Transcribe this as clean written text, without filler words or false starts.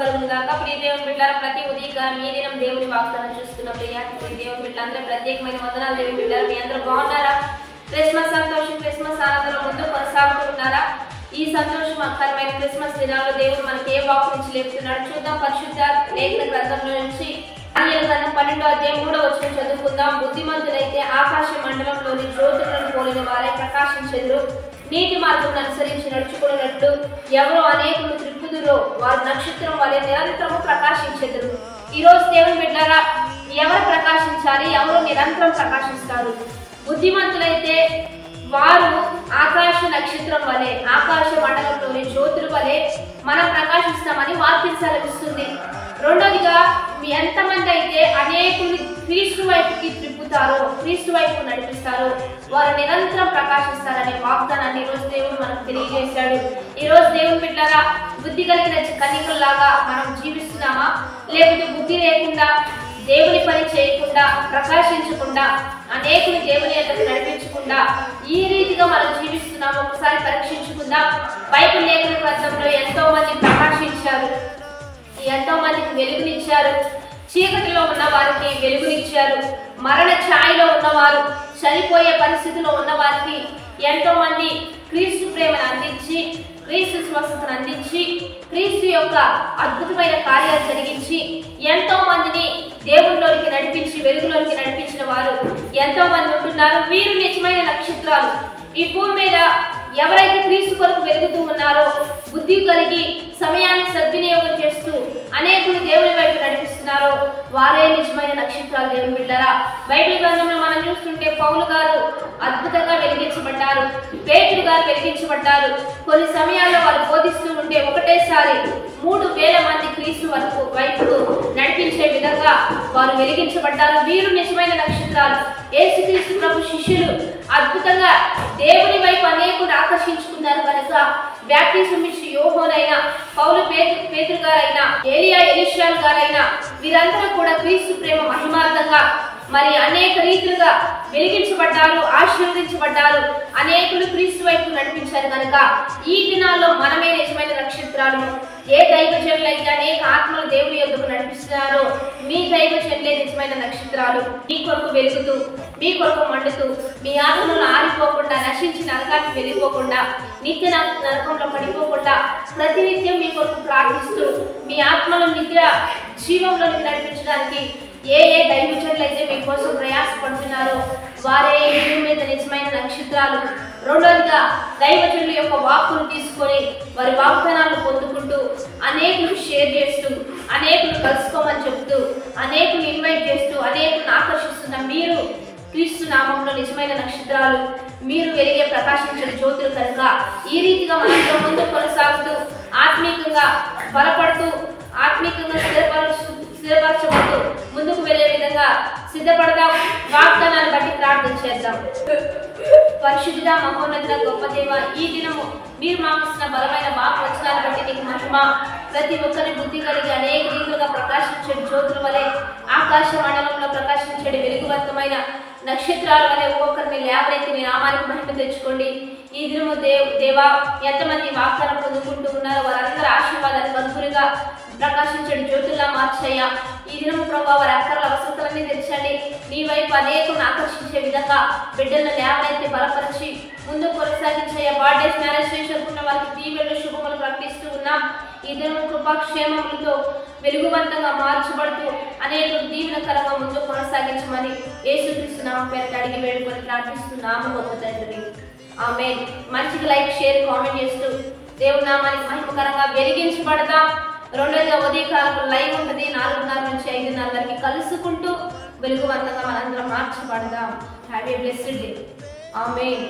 కలుగును గాక. ప్రియ దేవుని బిడ్డలారా, ప్రతి ఉదయకాలం ఈ దినం దేవుని వాగ్దానం చూస్తున్న ప్రియ దేవుని బిడ్డలందరూ ప్రత్యేకమైన వందనాలు. దేవుని బిడ్డలారా, మీ అందరూ బాగున్నారా? క్రిస్మస్ సంతోషం, క్రిస్మస్ ఆనందంలో ముందు కొనసాగుతున్నారా? ఈ సంతోషకరమైన క్రిస్మస్ దినాల్లో దేవుడు మనకి ఏ వాక్కు నుంచి లేపుతున్నాడు చూద్దాం. పరిశుద్ధ లేఖన గ్రంథంలో నుంచి దానియేలు గ్రంథం 12వ అధ్యాయం 3వ వచనం చదువుకుందాం. బుద్ధిమంతులైతే ఆకాశ మండలంలోని జ్యోతులను పోలిన వారే ప్రకాశించెదరు. నీటి మార్గం అనుసరించి నడుచుకున్నట్లు ఎవరో అనేకులు త్రిప్పుదురో వారు నక్షత్రం వలె నిరంతరము ప్రకాశించెదరు. ఈ రోజు దేవుని బిడ్డలారా, ఎవరు ప్రకాశించాలి? ఎవరు నిరంతరం ప్రకాశిస్తారు? బుద్ధిమంతులైతే వారు ఆకాశ నక్షత్రం వలె, ఆకాశ మండలంలోని జ్యోతుల వలె మనం ప్రకాశిస్తామని వాక్యం సెలవిస్తుంది. రెండోదిగా, ఎంతమంది అయితే అనేకులు క్రీస్తు వైపుకి త్రిప్పుతారో, క్రీస్తు వైపు నడిపిస్తారో వారు నిరంతరం ప్రకాశిస్తారనే వాగ్దానాన్ని ఈరోజు దేవుడు మనకు తెలియజేశాడు. ఈరోజు దేవుని బిడ్డలారా, బుద్ధి కలిగిన కన్యకల్లాగా మనం జీవిస్తున్నామా? లేకపోతే బుద్ధి లేకుండా, దేవుని పని చేయకుండా, ప్రకాశించకుండా, అనేకులు దేవుని యొద్దకు నడిపించకుండా ఈ రీతిగా మనం జీవిస్తున్నాము? ఒకసారి పరీక్షించుకుందాం. బైబిల్ లేఖన గ్రంథంలో ఎంతో మంది ప్రకాశించారు, ఎంతో మందికి వెలుగునిచ్చారు. చీకటిలో ఉన్న వారికి వెలుగునిచ్చారు. మరణ ఛాయలో ఉన్నవారు, చనిపోయే పరిస్థితిలో ఉన్న వారికి ఎంతో మంది క్రీస్తు ప్రేమను అందించి, క్రీస్తు స్వస్థతను అందించి, క్రీస్తు యొక్క అద్భుతమైన కార్యాలు జరిగించి ఎంతో మందిని దేవుళ్ళలోకి నడిపించి, వెలుగులోకి నడిపించిన వారు ఎంతో మంది ఉంటున్నారు. వీరు నిజమైన నక్షత్రాలు. ఈ భూమి మీద ఎవరైతే క్రీస్తు కొరకు వెలుగుతూ ఉన్నారో, బుద్ధి కలిగి సమయాన్ని సద్వినియోగం చేస్తూ అనేకులు దేవుని వైపు నడిపిస్తున్నారో వారే నిజమైన నక్షత్రాలు. దేవుని బిడ్డలారా, బైబిల్ గ్రంథంలో మనం చూస్తుంటే పౌలు గారు అద్భుతంగా వెలిగించబడ్డారు, పేతురు గారు వెలిగించబడ్డారు. కొన్ని సమయాల్లో వారు బోధిస్తూ ఉంటే ఒకటేసారి 3000 మంది క్రీస్తు వైపుకు నడిపించే విధంగా వారు వెలిగించబడ్డారు. వీరు నిజమైన నక్షత్రాలు. యేసుక్రీస్తు ప్రభు శిష్యులు అద్భుతంగా దేవుని వైపు అనేకులు ఆకర్షించుకున్నారు కనుక బాప్టిజం ఇచ్చి యోహోనైనా, పౌలు పేతురు గారైనా, ఏలియా ఎలీషాలు గారైనా వీరందరూ కూడా క్రీస్తు ప్రేమ మహిమార్థంగా మరి అనేక రీతులుగా వెలిగించబడ్డారు, ఆశీర్వదించబడ్డారు. అనేకులు క్రీస్తు వైపు నడిపించారు కనుక ఈ దినాల్లో మనమే నిజమైన నక్షత్రాలు. ఏ దైవజనులైతే అనేక ఆత్మలు దేవుని యొద్దకు నడిపిస్తున్నారో మీ దైవజనులే నిజమైన నక్షత్రాలు. మీ కొరకు వెలుగుతూ, మీ కొరకు మండుతూ, మీ ఆత్మలను ఆరిపోకుండా, నశించి నరకానికి వెళ్ళిపోకుండా, నిత్య నరకంలో పడిపోకుండా ప్రతినిత్యం మీ కొరకు ప్రార్థిస్తూ మీ ఆత్మలను నిత్య జీవంలోకి నడిపించడానికి ఏ దైవజనులైతే మీకోసం ప్రయాసపడుతున్నారో వారే భూమి మీద నిజమైన నక్షత్రాలు. రెండోదిగా, దైవజనుల యొక్క వాక్కును తీసుకొని వారి వాగ్దానాలను పొందుకుంటూ అనేకులు షేర్ చేస్తూ, అనేకులు కలుసుకోమని చెప్తూ, అనేకులు ఇన్వైట్ చేస్తూ, అనేకులను ఆకర్షిస్తున్న మీరు క్రీస్తు నామంలో నిజమైన నక్షత్రాలు. మీరు వెలిగే ప్రకాశించిన జ్యోతులు కనుక ఈ రీతిగా మనతో ముందు కొనసాగుతూ ఆత్మీయంగా బలపడుతూ, ఆత్మీయంగా స్థిరపరచబడుతూ ముందుకు వెళ్లే విధంగా సిద్ధపడదాం. వాగ్దానాన్ని బట్టి ప్రార్థన చేద్దాం. పరిశుద్ధ మహోన్నత గొప్ప దేవ, ఈ దినము మీరు మాకు ఇచ్చిన బలమైన వచనాన్ని బట్టి నీకు మహిమ. ప్రతి ఒక్కరి బుద్ధి కలిగి అనేక రీతులుగా ప్రకాశించే జ్యోతుల వలె, ఆకాశ మండలంలో ప్రకాశించే వెలుగువంతమైన నక్షత్రాల వలె ఒక్కొక్కరిని లేవనెత్తి మీ నామానికి మహిమ తెచ్చుకోండి. ఈ దినము దేవా, ఎంతమంది వాగ్దానం పొందుకుంటూ ఉన్నారో వారందరూ ఆశీర్వాదానికి అనుగుణంగా ప్రకాశించే జ్యోతుల్లా మార్చయ్యా. ఈ దినము ప్రభావ వారి అక్కర్ల అవసరతలన్నీ తెచ్చండి. నీ వైపు అనేకులను ఆకర్షించే విధంగా బిడ్డలను లేవనైతే బలపరిచి ముందుకు కొనసాగించయ్యా. బర్త్డేస్, మ్యారేజ్ చేసుకున్న వారికి దీవెనలు, శుభములు ప్రకటిస్తూ ఉన్నాం. ఈ దినము కృపాక్షేమములతో వెలుగువంతంగా మార్చబడుతూ అనేక దీవెనకరంగా ముందుకు కొనసాగించమని యేసుక్రీస్తు నామం పేరిట అడిగి వేడుకొని ప్రార్థిస్తున్నాము గొప్ప తండ్రి. ఆమేన్. మంచిగా లైక్, షేర్, కామెంట్ చేస్తూ దేవుని నామానికి మహిమకరంగా వెలిగించబడదాం. రెండోదిగా, ఉదయకాలం లైవ్ ఉంటుంది 4:30 నుంచి 5:30 వరకు కలుసుకుంటూ వెలుగువంతంగా మనందరం మార్చబడదాం. Have a blessed day. Amen.